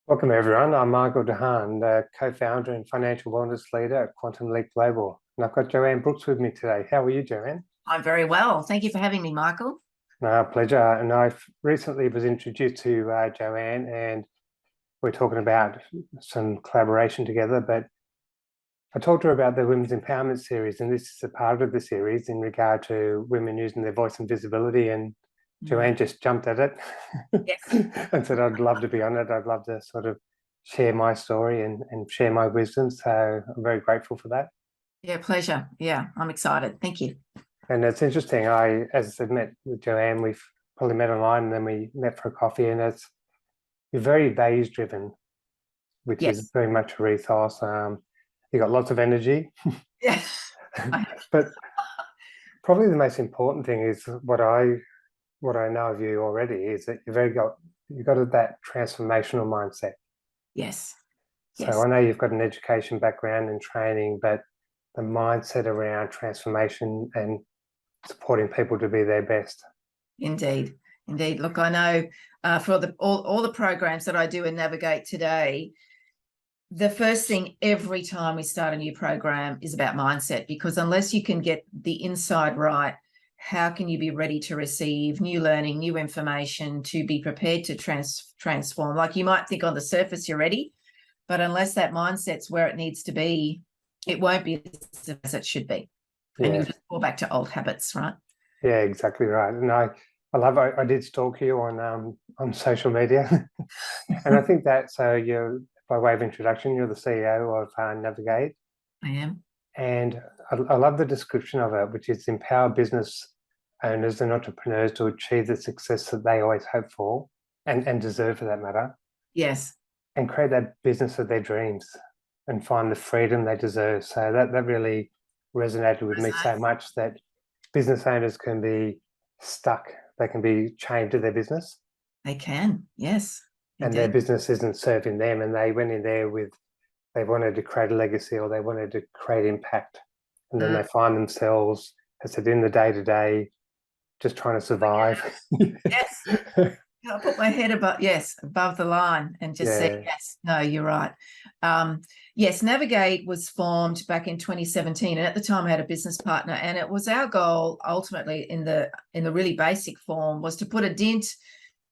Welcome, everyone. I'm Michael Dehaan, the co-founder and financial wellness leader at Quantum Leap Global. And I've got Joanne Brooks with me today. How are you, Joanne? I'm very well. Thank you for having me, Michael. No, pleasure. And I recently was introduced to Joanne, and we're talking about some collaboration together. But I talked to her about the Women's Empowerment Series, and this is a part of the series in regard to women using their voice and visibility. And Joanne just jumped at it Yes. and said, I'd love to be on it. I'd love to sort of share my story and share my wisdom. So I'm very grateful for that. Yeah, pleasure. Yeah, I'm excited. Thank you. And it's interesting. As I said, met with Joanne. We've probably met online, and then we met for a coffee. And you're very values driven, which is Yes. very much a ethos. You got lots of energy, Yeah. but probably the most important thing is what I know of you already is that you've got that transformational mindset. Yes. So Yes. I know you've got an education background and training, but the mindset around transformation and supporting people to be their best. Indeed. Indeed. Look, I know for all the programs that I do in Navigate today, the first thing every time we start a new program is about mindset, because unless you can get the inside right, how can you be ready to receive new learning, new information, to be prepared to transform? Like, you might think on the surface you're ready, but unless that mindset's where it needs to be, it won't be as it should be. And Yeah. you'll just fall back to old habits, right? Yeah, exactly right. And I did stalk you on social media. And I think that, so you're, by way of introduction, you're the CEO of Navigate. I am. And I love the description of it, which is empower business owners and entrepreneurs to achieve the success that they always hope for and deserve, for that matter, Yes. and create that business of their dreams and find the freedom they deserve. So that really resonated with me so much, that business owners can be stuck. They can be chained to their business. They can. Yes. And their Indeed. business isn't serving them. And they went in there they wanted to create a legacy, or they wanted to create impact. And then they find themselves, as I said, in the day-to-day, just trying to survive. Yes. I'll put my head above the line and just say, yes, no, you're right. Yes, Navigate was formed back in 2017. And at the time I had a business partner, and it was our goal ultimately in the really basic form was to put a dent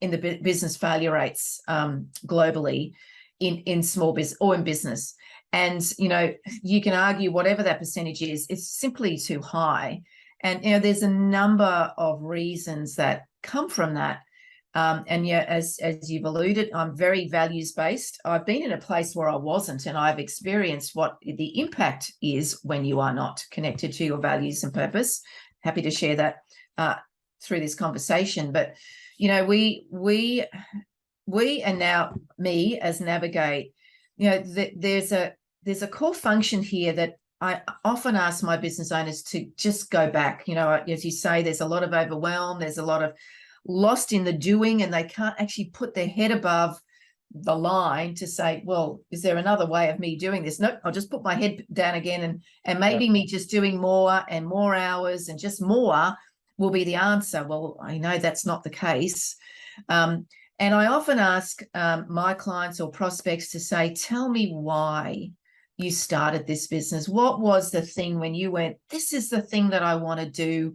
in the business failure rates globally in small business or in business. And, you can argue whatever that percentage is, it's simply too high. And, there's a number of reasons that come from that. And yeah, as you've alluded, I'm very values-based. I've been in a place where I wasn't, and I've experienced what the impact is when you are not connected to your values and purpose. Happy to share that through this conversation. But, we and now me as Navigate, there's a core function here that I often ask my business owners to just go back. As you say, there's a lot of overwhelm, there's a lot of lost in the doing, and they can't actually put their head above the line to say, well, is there another way of me doing this? Nope, I'll just put my head down again, and maybe me just doing more and more hours and just more will be the answer. Well, I know that's not the case. And I often ask my clients or prospects to say, tell me why you started this business. What was the thing when you went, this is the thing that I want to do?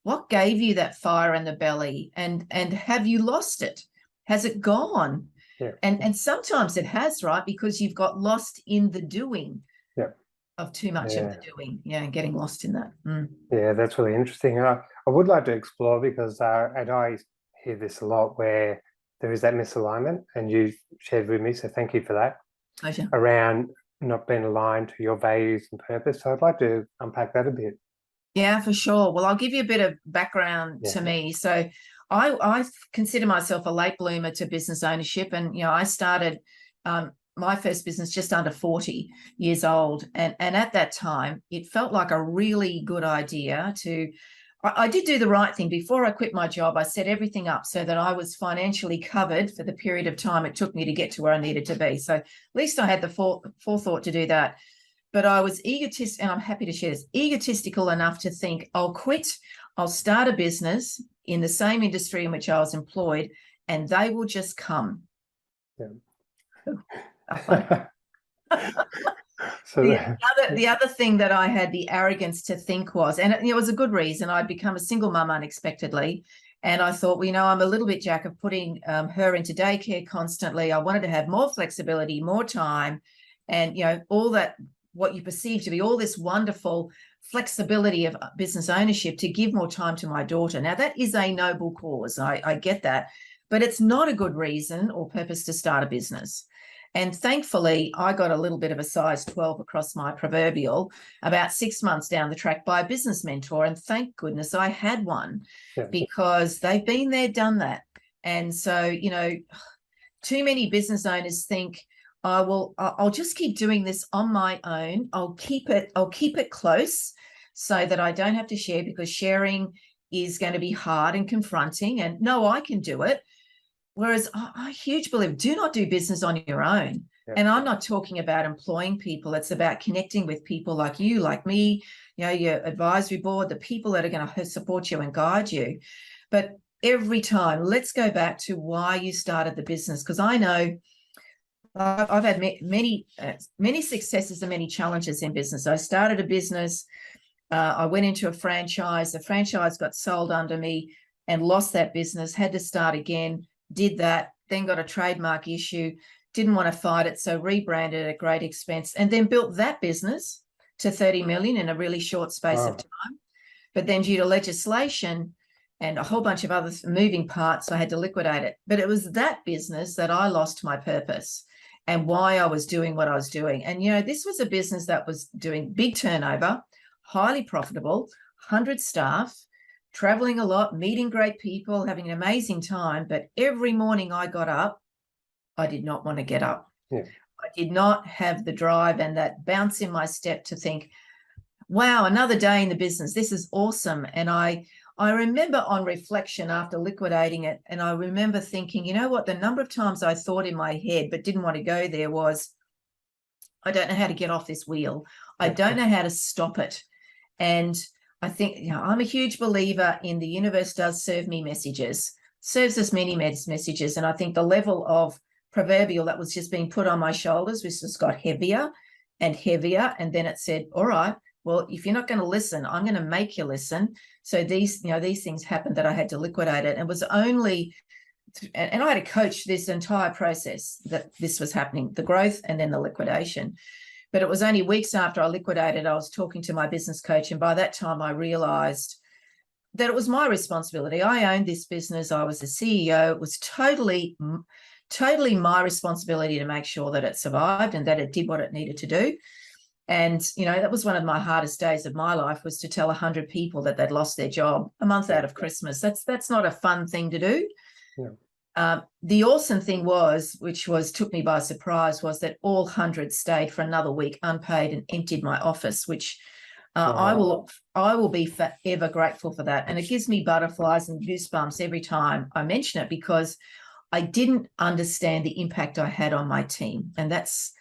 What gave you that fire in the belly? And have you lost it? Has it gone? Yeah. And sometimes it has, right? Because you've got lost in the doing of too much of the doing, and getting lost in that. Yeah, that's really interesting. I would like to explore, because and I hear this a lot, where there is that misalignment, and you shared with me, so thank you for that. Pleasure. Around not being aligned to your values and purpose. So I'd like to unpack that a bit. Yeah, for sure. Well, I'll give you a bit of background to me. So I consider myself a late bloomer to business ownership. And, I started my first business just under 40 years old. And at that time, it felt like a really good idea I did do the right thing. Before I quit my job, I set everything up so that I was financially covered for the period of time it took me to get to where I needed to be. So at least I had the forethought to do that. But I was and I'm happy to share this, egotistical enough to think, I'll quit, I'll start a business in the same industry in which I was employed, and they will just come. Yeah. So The other thing that I had the arrogance to think was, and it was a good reason, I'd become a single mum unexpectedly. And I thought, well, I'm a little bit jack of putting her into daycare constantly. I wanted to have more flexibility, more time, and, all that, what you perceive to be all this wonderful flexibility of business ownership, to give more time to my daughter. Now, that is a noble cause. I get that, but it's not a good reason or purpose to start a business. And thankfully, I got a little bit of a size 12 across my proverbial about 6 months down the track by a business mentor. And thank goodness I had one, because they've been there, done that. And so, too many business owners think, oh, well, I'll just keep doing this on my own. I'll keep it close so that I don't have to share, because sharing is going to be hard and confronting. And no, I can do it. Whereas I huge believer, do not do business on your own. Yeah. And I'm not talking about employing people. It's about connecting with people like you, like me, your advisory board, the people that are going to support you and guide you. But every time, let's go back to why you started the business, because I know I've had many successes and many challenges in business. I started a business. I went into a franchise. The franchise got sold under me and lost that business, had to start again. Did that, then got a trademark issue, didn't want to fight it, so rebranded at great expense, and then built that business to 30 million in a really short space of time. But then due to legislation and a whole bunch of other moving parts, I had to liquidate it. But it was that business that I lost my purpose and why I was doing what I was doing. And, this was a business that was doing big turnover, highly profitable, 100 staff, traveling a lot, meeting great people, having an amazing time. But every morning I got up, I did not want to get up. Yeah. I did not have the drive and that bounce in my step to think, wow, another day in the business. This is awesome. And I remember on reflection after liquidating it, and I remember thinking, you know what, the number of times I thought in my head but didn't want to go there was, I don't know how to get off this wheel. I don't know how to stop it. And I think, I'm a huge believer in the universe does serve me messages, serves us many messages. And I think the level of proverbial that was just being put on my shoulders, which just got heavier and heavier. And then it said, all right, well, if you're not going to listen, I'm going to make you listen. So these things happened that I had to liquidate it. And it was only, and I had to coach this entire process that this was happening, the growth and then the liquidation. But it was only weeks after I liquidated, I was talking to my business coach. And by that time, I realized that it was my responsibility. I owned this business. I was the CEO. It was totally my responsibility to make sure that it survived and that it did what it needed to do. And, that was one of my hardest days of my life, was to tell 100 people that they'd lost their job a month out of Christmas. That's not a fun thing to do. Yeah. The awesome thing was, which took me by surprise, was that all 100 stayed for another week unpaid and emptied my office, which I will be forever grateful for that. And it gives me butterflies and goosebumps every time I mention it, because I didn't understand the impact I had on my team. And that's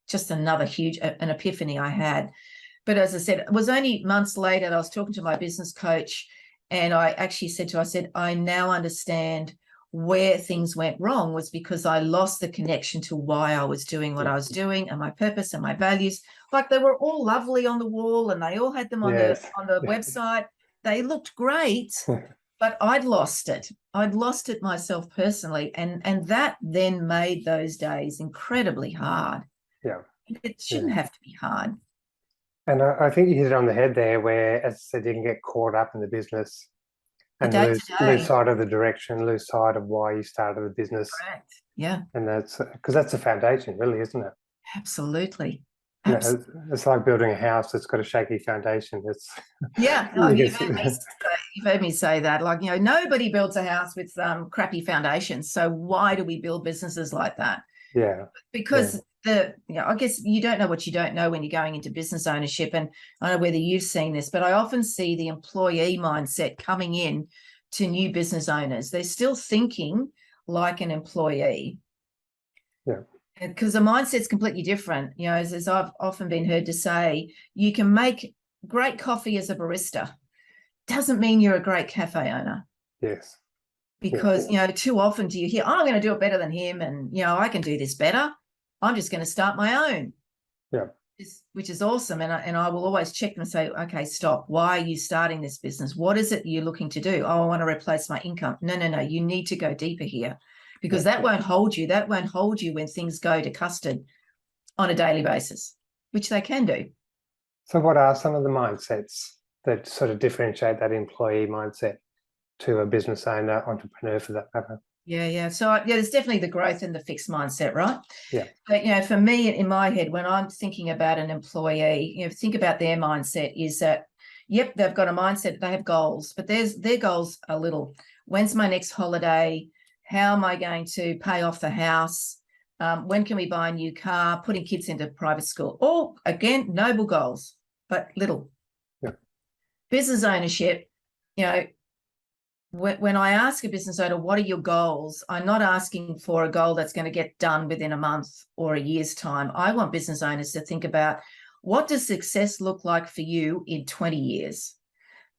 just another huge, an epiphany I had. But as I said, it was only months later that I was talking to my business coach, and I actually said to her, I said, I now understand where things went wrong was because I lost the connection to why I was doing what I was doing and my purpose and my values. Like, they were all lovely on the wall and they all had them on the website. They looked great, but I'd lost it. I'd lost it myself personally. And that then made those days incredibly hard. Yeah. It shouldn't have to be hard. And I think you hit it on the head there, where, as I said, you can get caught up in the business and lose sight of the direction, lose sight of why you started the business. Correct. Yeah. And that's because that's the foundation, really, isn't it? Absolutely. It's like building a house that's got a shaky foundation. You've heard me say that. Like, nobody builds a house with crappy foundations. So why do we build businesses like that? Yeah. Because I guess you don't know what you don't know when you're going into business ownership. And I don't know whether you've seen this, but I often see the employee mindset coming in to new business owners. They're still thinking like an employee. Yeah. Because the mindset's completely different. As I've often been heard to say, you can make great coffee as a barista. Doesn't mean you're a great cafe owner. Yes. Because, too often do you hear, I'm going to do it better than him, and, I can do this better. I'm just going to start my own. Yeah. Which is awesome. And I will always check them and say, okay, stop. Why are you starting this business? What is it you're looking to do? Oh, I want to replace my income. No. You need to go deeper here, because that won't hold you. That won't hold you when things go to custard on a daily basis, which they can do. So what are some of the mindsets that sort of differentiate that employee mindset to a business owner, entrepreneur for that matter? Yeah. So there's definitely the growth and the fixed mindset, right? Yeah. But, for me, in my head, when I'm thinking about an employee, think about their mindset is that, yep, they've got a mindset, they have goals, but their goals are little. When's my next holiday? How am I going to pay off the house? When can we buy a new car? Putting kids into private school. All, again, noble goals, but little. Yeah. Business ownership, when I ask a business owner, what are your goals? I'm not asking for a goal that's going to get done within a month or a year's time. I want business owners to think about, what does success look like for you in 20 years?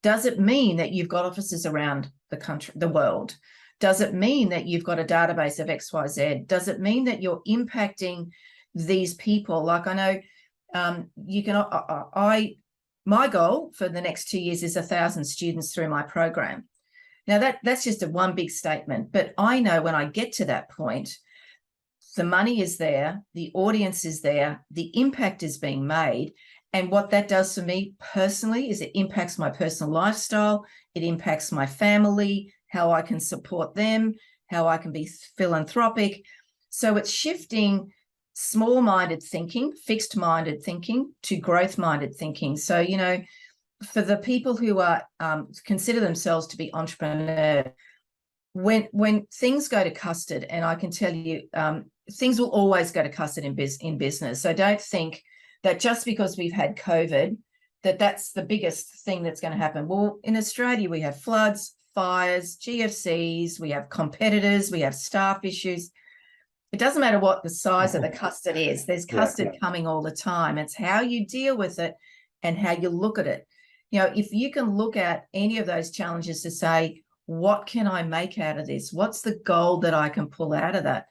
Does it mean that you've got offices around the country, the world? Does it mean that you've got a database of XYZ? Does it mean that you're impacting these people? Like, I know my goal for the next 2 years is 1,000 students through my program. Now, that's just one big statement, but I know when I get to that point, the money is there, the audience is there, the impact is being made. And what that does for me personally is it impacts my personal lifestyle, it impacts my family, how I can support them, how I can be philanthropic. So it's shifting small-minded thinking, fixed-minded thinking to growth-minded thinking. So, for the people who are consider themselves to be entrepreneurs, when things go to custard, and I can tell you, things will always go to custard in business. So don't think that just because we've had COVID, that's the biggest thing that's going to happen. Well, in Australia, we have floods, fires, GFCs, we have competitors, we have staff issues. It doesn't matter what the size of the custard is. There's custard coming all the time. It's how you deal with it and how you look at it. If you can look at any of those challenges to say, what can I make out of this? What's the goal that I can pull out of that?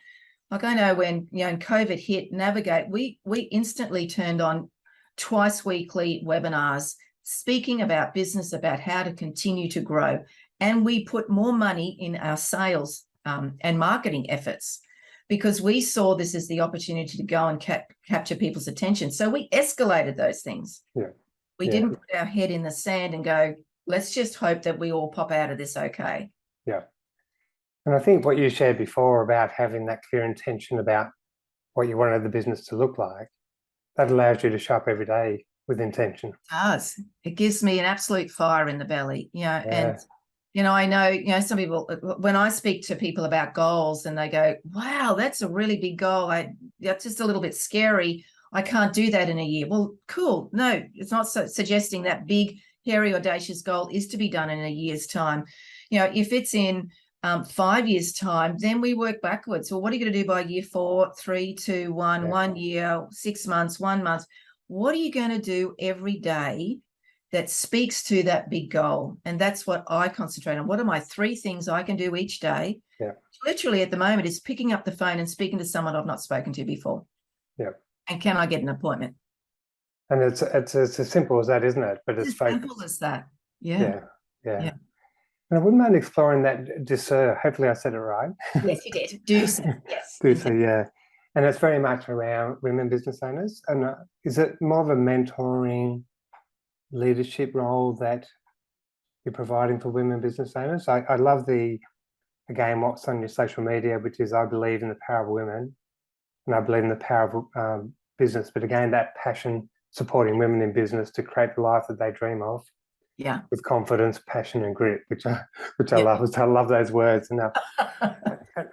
Like, I know when, COVID hit, Navigate, we instantly turned on twice weekly webinars speaking about business, about how to continue to grow. And we put more money in our sales and marketing efforts, because we saw this as the opportunity to go and capture people's attention. So we escalated those things. Yeah. We didn't put our head in the sand and go, let's just hope that we all pop out of this okay. Yeah. And I think what you shared before about having that clear intention about what you wanted the business to look like, that allows you to show up every day with intention. It does. It gives me an absolute fire in the belly, and I know, some people, when I speak to people about goals and they go, wow, that's a really big goal. That's just a little bit scary. I can't do that in a year. Well, cool. No, it's not suggesting that big, hairy, audacious goal is to be done in a year's time. If it's in 5 years' time, then we work backwards. Well, what are you going to do by year 4, 3, 2, 1, 1 year, 6 months, 1 month? What are you going to do every day that speaks to that big goal? And that's what I concentrate on. What are my 3 things I can do each day? Yeah. Literally at the moment is picking up the phone and speaking to someone I've not spoken to before. Yeah. And can I get an appointment? And it's as simple as that, isn't it? But it's as simple as that. Yeah. And I wouldn't mind exploring that dessert. Hopefully I said it right. Yes, you did. Do so. Yes. Do so, yeah. And it's very much around women business owners. And is it more of a mentoring leadership role that you're providing for women business owners? I love what's on your social media, which is, I believe in the power of women and I believe in the power of business. But again, that passion supporting women in business to create the life that they dream of. Yeah. With confidence, passion, and grit, which I love. I love those words. And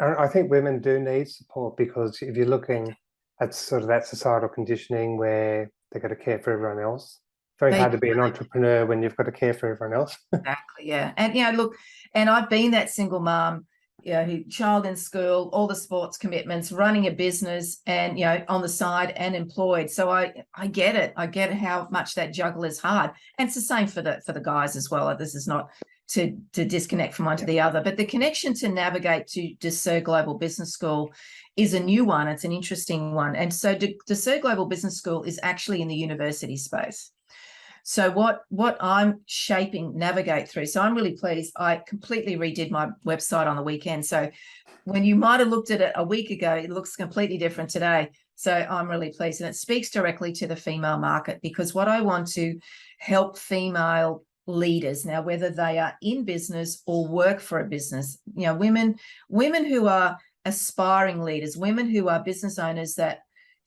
I think women do need support, because if you're looking at sort of that societal conditioning where they've got to care for everyone else, very hard to be an entrepreneur when you've got to care for everyone else. Exactly. Yeah. And look, and I've been that single mom, who child in school, all the sports commitments, running a business, and on the side and employed. So I get it. I get how much that juggle is hard, and it's the same for the guys as well. This is not to disconnect from one to the other. But the connection to Navigate to Desert Global Business School is a new one. It's an interesting one. And so Desert Global Business School is actually in the university space. So what I'm shaping Navigate through, so I'm really pleased. I completely redid my website on the weekend. So when you might have looked at it a week ago, it looks completely different today. So I'm really pleased. And it speaks directly to the female market, because what I want to help female leaders now, whether they are in business or work for a business, you know, women who are aspiring leaders, women who are business owners that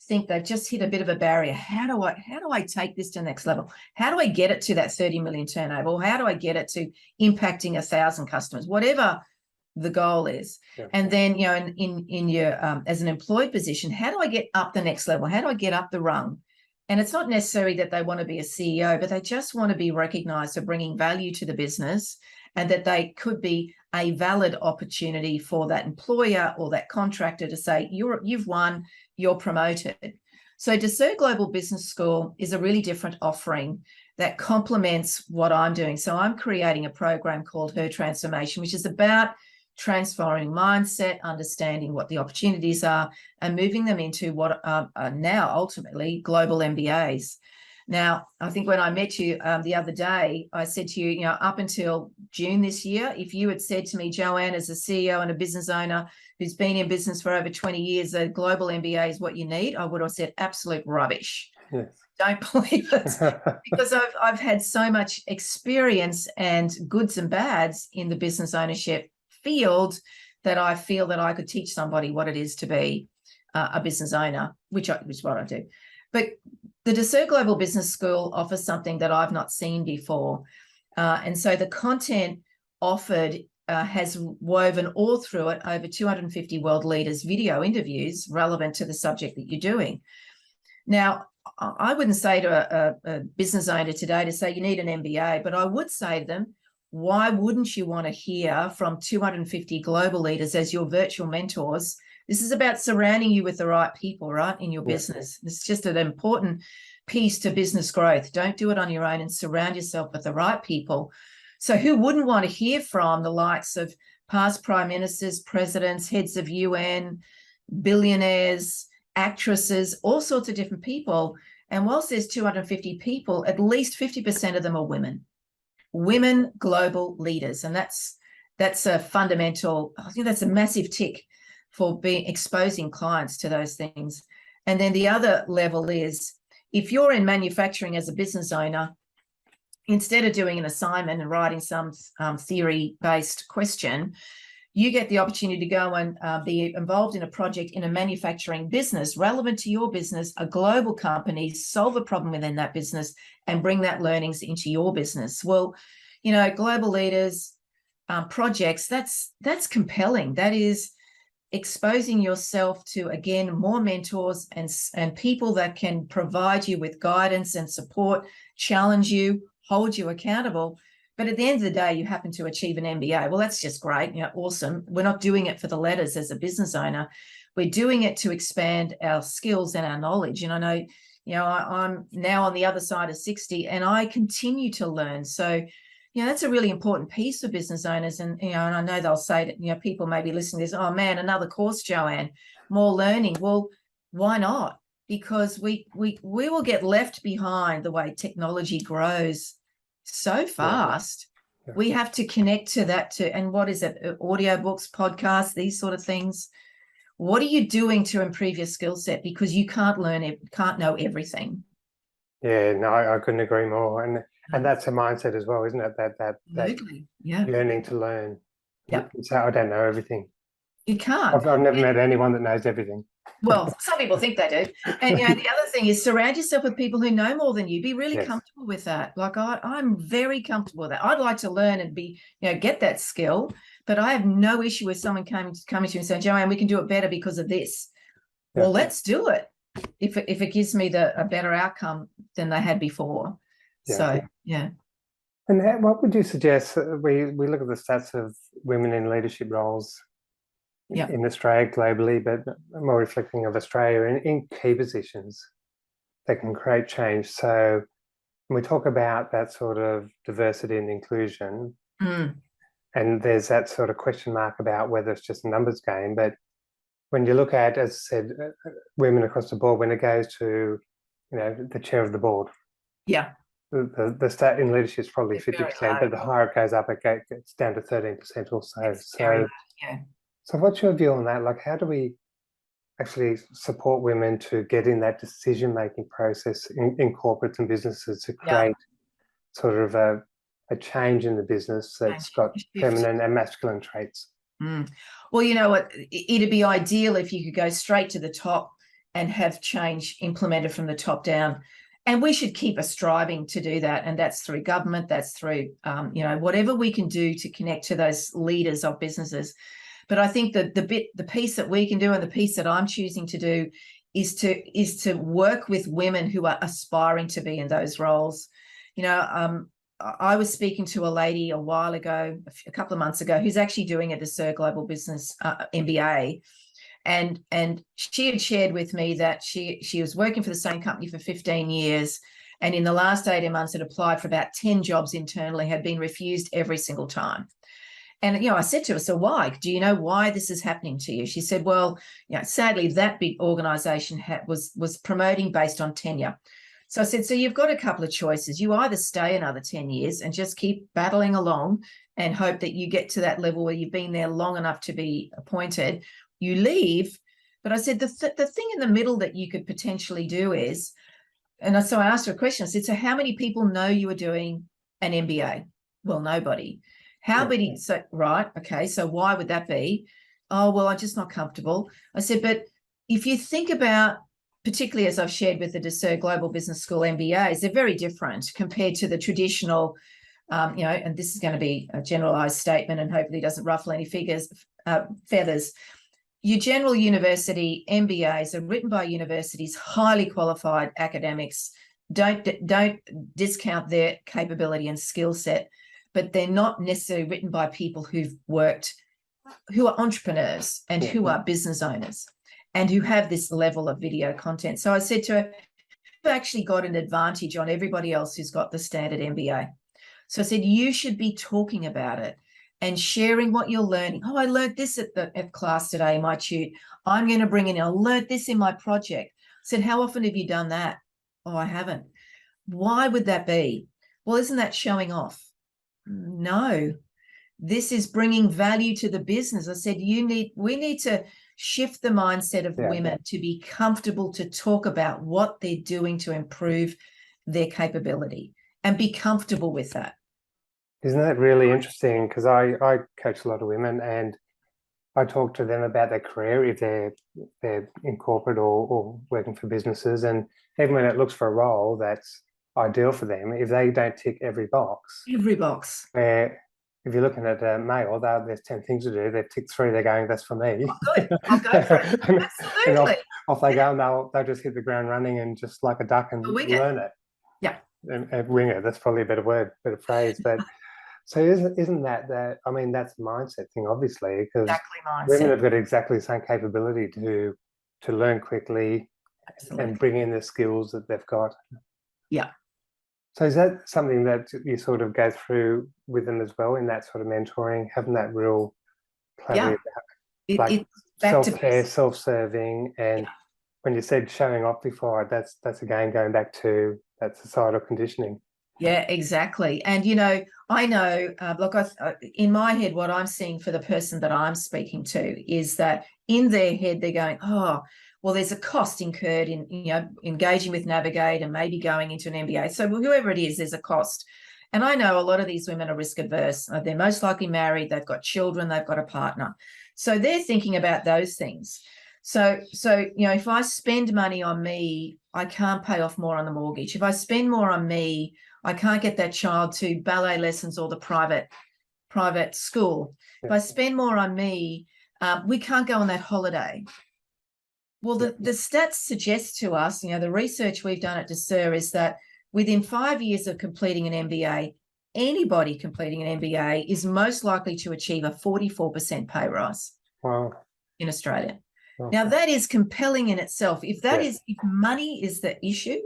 think they've just hit a bit of a barrier. How do I take this to the next level? How do I get it to that 30 million turnover? Or how do I get it to impacting 1,000 customers? Whatever the goal is. Yeah. And then, you know, in your as an employed position, how do I get up the next level? How do I get up the rung? And it's not necessarily that they want to be a CEO, but they just want to be recognized for bringing value to the business, and that they could be a valid opportunity for that employer or that contractor to say, you've won, you're promoted. So Desert Global Business School is a really different offering that complements what I'm doing. So I'm creating a program called Her Transformation, which is about transforming mindset, understanding what the opportunities are, and moving them into what are now ultimately global MBAs. Now, I think when I met you the other day, I said to you, you know, up until June this year, if you had said to me, Joanne, as a CEO and a business owner who's been in business for over 20 years, a global MBA is what you need, I would have said absolute rubbish. Yes. Don't believe it, because I've had so much experience and goods and bads in the business ownership field that I feel that I could teach somebody what it is to be a business owner, which is what I do. But the Desert Global Business School offers something that I've not seen before. And so the content offered has woven all through it over 250 world leaders video interviews relevant to the subject that you're doing. Now, I wouldn't say to a business owner today to say you need an MBA, but I would say to them, why wouldn't you want to hear from 250 global leaders as your virtual mentors? This is about surrounding you with the right people, right, in your business. It's just an important piece to business growth. Don't do it on your own, and surround yourself with the right people. So who wouldn't want to hear from the likes of past prime ministers, presidents, heads of UN, billionaires, actresses, all sorts of different people? And whilst there's 250 people, at least 50% of them are women global leaders. And that's a fundamental, I think that's a massive tick for exposing clients to those things. And then the other level is, if you're in manufacturing as a business owner, instead of doing an assignment and writing some theory-based question, you get the opportunity to go and be involved in a project in a manufacturing business relevant to your business, a global company, solve a problem within that business, and bring that learnings into your business. Well, you know, global leaders, projects, that's compelling. That is exposing yourself to, again, more mentors and people that can provide you with guidance and support, challenge you, hold you accountable. But at the end of the day, you happen to achieve an MBA. Well, that's just great. You know, awesome. We're not doing it for the letters as a business owner. We're doing it to expand our skills and our knowledge. And I know, you know, I'm now on the other side of 60 and I continue to learn. So, you know, that's a really important piece for business owners. And, you know, and I know they'll say that, you know, people may be listening to this, oh man, another course, Joanne, more learning. Well, why not? Because we will get left behind the way technology grows so fast. Yeah. We have to connect to that and what is it? Audiobooks, podcasts, these sort of things. What are you doing to improve your skill set? Because you can't know everything. Yeah, no, I couldn't agree more. And that's a mindset as well, isn't it? That learning to learn. Yeah. So I don't know everything. You can't. I've never met anyone that knows everything. Well, some people think they do. And, you know, the other thing is surround yourself with people who know more than you. Be really comfortable with that. Like I'm very comfortable with that. I'd like to learn and be, you know, get that skill, but I have no issue with someone coming to you and saying, Joanne, we can do it better because of this. Yeah. Well, let's do it. If it gives me a better outcome than they had before. Yeah. So, yeah. And what would you suggest? We look at the stats of women in leadership roles in Australia, globally, but more reflecting of Australia in key positions that can create change. So when we talk about that sort of diversity and inclusion, Mm. And there's that sort of question mark about whether it's just a numbers game. But when you look at, as I said, women across the board, when it goes to, the chair of the board, Yeah. the stat in leadership is probably It's very 50%, low. but the higher it goes up, it's down to 13% or so. It's very low, So, yeah. so what's your view on that? Like, how do we actually support women to get in that decision-making process in corporates and businesses to create sort of a change in the business that's got feminine and masculine traits? Mm. Well, you know what? It'd be ideal if you could go straight to the top and have change implemented from the top down. And we should keep striving to do that. And that's through government, that's through, whatever we can do to connect to those leaders of businesses. But I think that the piece that we can do, and the piece that I'm choosing to do, is to work with women who are aspiring to be in those roles. I was speaking to a lady a while ago, a couple of months ago, who's actually doing a Desert Global Business MBA. And she had shared with me that she was working for the same company for 15 years. And in the last 18 months, had applied for about 10 jobs internally, had been refused every single time. And, I said to her, so why? Do you know why this is happening to you? She said, well, sadly, that big organization was promoting based on tenure. So I said, so you've got a couple of choices. You either stay another 10 years and just keep battling along and hope that you get to that level where you've been there long enough to be appointed. You leave. But I said, the thing in the middle that you could potentially do is, so I asked her a question. I said, so how many people know you are doing an MBA? Well, nobody. How many? So, right. Okay. So why would that be? Oh, well, I'm just not comfortable. I said, but if you think about, particularly as I've shared with the Desert Global Business School MBAs, they're very different compared to the traditional, and this is going to be a generalized statement and hopefully doesn't ruffle any feathers. Your general university MBAs are written by universities, highly qualified academics. Don't discount their capability and skill set, but they're not necessarily written by people who are entrepreneurs and who are business owners and who have this level of video content. So I said to her, you've actually got an advantage on everybody else who's got the standard MBA. So I said, you should be talking about it and sharing what you're learning. Oh, I learned this at class today, my tute. I'm going to bring in, I learned this in my project. I said, how often have you done that? Oh, I haven't. Why would that be? Well, isn't that showing off? No, this is bringing value to the business. I said, we need to shift the mindset of women to be comfortable to talk about what they're doing to improve their capability and be comfortable with that. Isn't that really interesting? Because I coach a lot of women and I talk to them about their career, if they're in corporate or working for businesses. And even when it looks for a role that's ideal for them, if they don't tick every box. Where if you're looking at a male, there's 10 things to do. They've ticked 3, they're going, that's for me. Oh, good. I'll go for it. Absolutely. And off they go, and they'll just hit the ground running and just like a duck and learn it. Yeah. And wing it. That's probably a better phrase. But so isn't that, I mean, that's a mindset thing, obviously, because women have got exactly the same capability to learn quickly and bring in the skills that they've got. Yeah. So is that something that you sort of go through with them as well in that sort of mentoring, having that real clarity about like self-care, self-serving, and when you said showing off before, that's again going back to that societal conditioning. Yeah, exactly. And, I know, look, in my head, what I'm seeing for the person that I'm speaking to is that in their head, they're going, oh, well, there's a cost incurred in, engaging with Navigate and maybe going into an MBA. So whoever it is, there's a cost. And I know a lot of these women are risk adverse. They're most likely married. They've got children. They've got a partner. So they're thinking about those things. So if I spend money on me, I can't pay off more on the mortgage. If I spend more on me, I can't get that child to ballet lessons or the private school. If I spend more on me, we can't go on that holiday. Well, the stats suggest to us, the research we've done at Desert is that within 5 years of completing an MBA, anybody completing an MBA is most likely to achieve a 44% pay rise. Wow. In Australia. Okay. Now, that is compelling in itself. If money is the issue,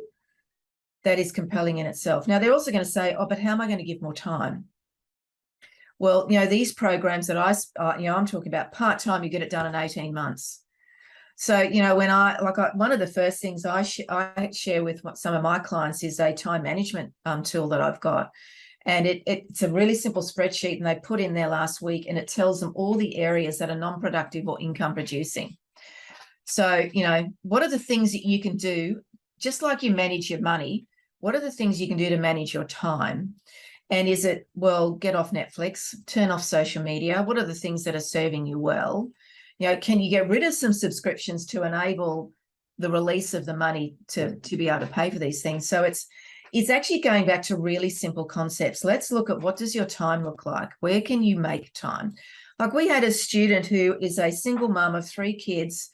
that is compelling in itself. Now, they're also going to say, oh, but how am I going to give more time? Well, these programs that I'm talking about part-time, you get it done in 18 months. So, when one of the first things I share with some of my clients is a time management tool that I've got. And it's a really simple spreadsheet, and they put in their last week, and it tells them all the areas that are non-productive or income producing. So, what are the things that you can do, just like you manage your money? What are the things you can do to manage your time? And is it, well, get off Netflix, turn off social media? What are the things that are serving you well? Can you get rid of some subscriptions to enable the release of the money to be able to pay for these things? So it's actually going back to really simple concepts. Let's look at, what does your time look like? Where can you make time? Like, we had a student who is a single mum of 3 kids,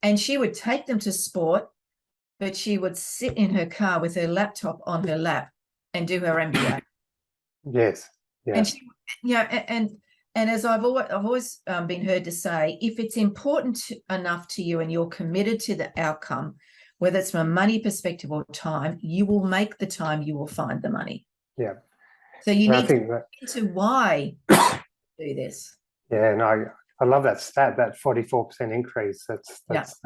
and she would take them to sport, but she would sit in her car with her laptop on her lap and do her MBA. Yes. Yeah. And she, and as I've always been heard to say, if it's important enough to you and you're committed to the outcome, whether it's from a money perspective or time, you will make the time, you will find the money. Yeah. So you need to get into why do this. Yeah, and I love that stat, that 44% increase. That's it's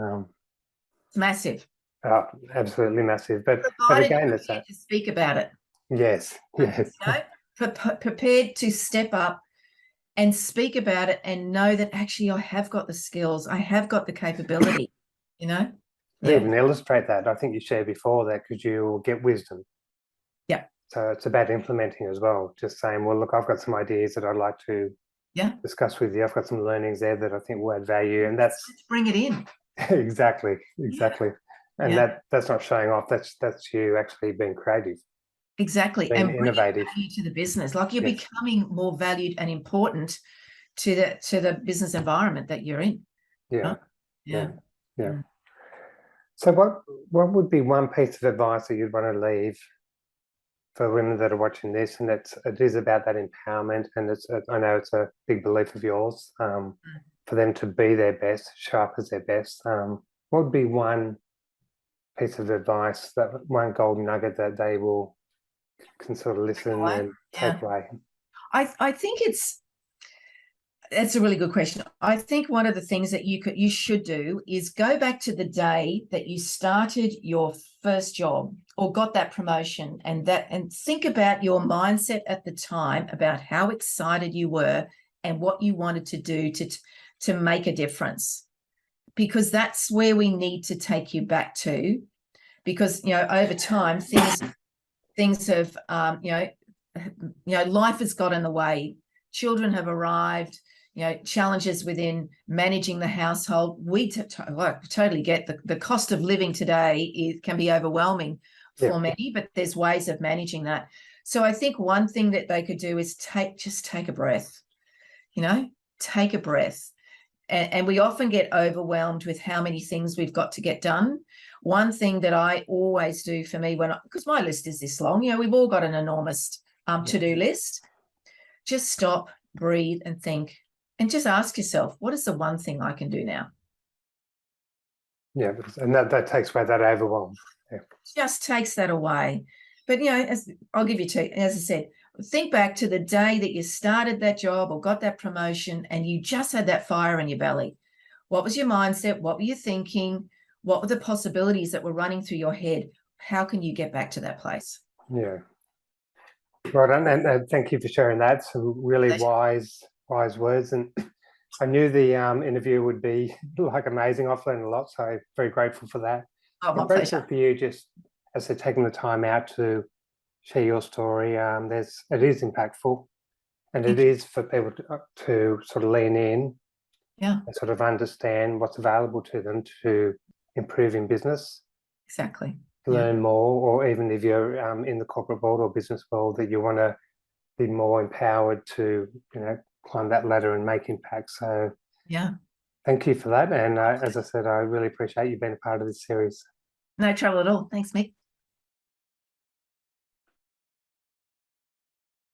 massive. Absolutely massive. But again, it's that to speak about it. Yes. Prepared to step up and speak about it, and know that actually I have got the skills, I have got the capability, Even illustrate that. I think you shared before that, because you will get wisdom. Yeah. So it's about implementing as well. Just saying, well, look, I've got some ideas that I'd like to discuss with you. I've got some learnings there that I think will add value, and let's bring it in. Exactly. And that's not showing off. That's you actually being creative. Exactly. Being and innovative to the business, like you're becoming more valued and important to the business environment that you're in. Yeah. Right? Yeah. So what would be one piece of advice that you'd want to leave for women that are watching this? And it is about that empowerment, and I know it's a big belief of yours, for them to be their best, show up as their best. What would be one piece of advice, that one golden nugget that they can sort of listen and take away? I think that's a really good question. I think one of the things that you should do is go back to the day that you started your first job or got that promotion, and think about your mindset at the time, about how excited you were and what you wanted to do to make a difference, because that's where we need to take you back to. Because over time things have life has got in the way. Children have arrived, challenges within managing the household. We totally get the cost of living today can be overwhelming for many, but there's ways of managing that. So I think one thing that they could do is take a breath, take a breath. And we often get overwhelmed with how many things we've got to get done. One thing that I always do for me, because my list is this long, we've all got an enormous to-do list. Just stop, breathe, and think, and just ask yourself, what is the one thing I can do now? Yeah, and that takes away that overwhelm. Yeah. Just takes that away. But I'll give you two. As I said, think back to the day that you started that job or got that promotion, and you just had that fire in your belly. What was your mindset? What were you thinking? What were the possibilities that were running through your head? How can you get back to that place? Yeah. Right, and thank you for sharing that. Some really wise words. And I knew the interview would be amazing. I've learned a lot, so very grateful for that. Oh, my grateful pleasure. for you, just as they're taking the time out to share your story. It is impactful, and it is for people to sort of lean in, and sort of understand what's available to them to improve in business. Exactly. Learn more, or even if you're in the corporate world or business world, that you want to be more empowered to climb that ladder and make impact. So thank you for that. And as I said, I really appreciate you being a part of this series. No trouble at all. Thanks, Mick.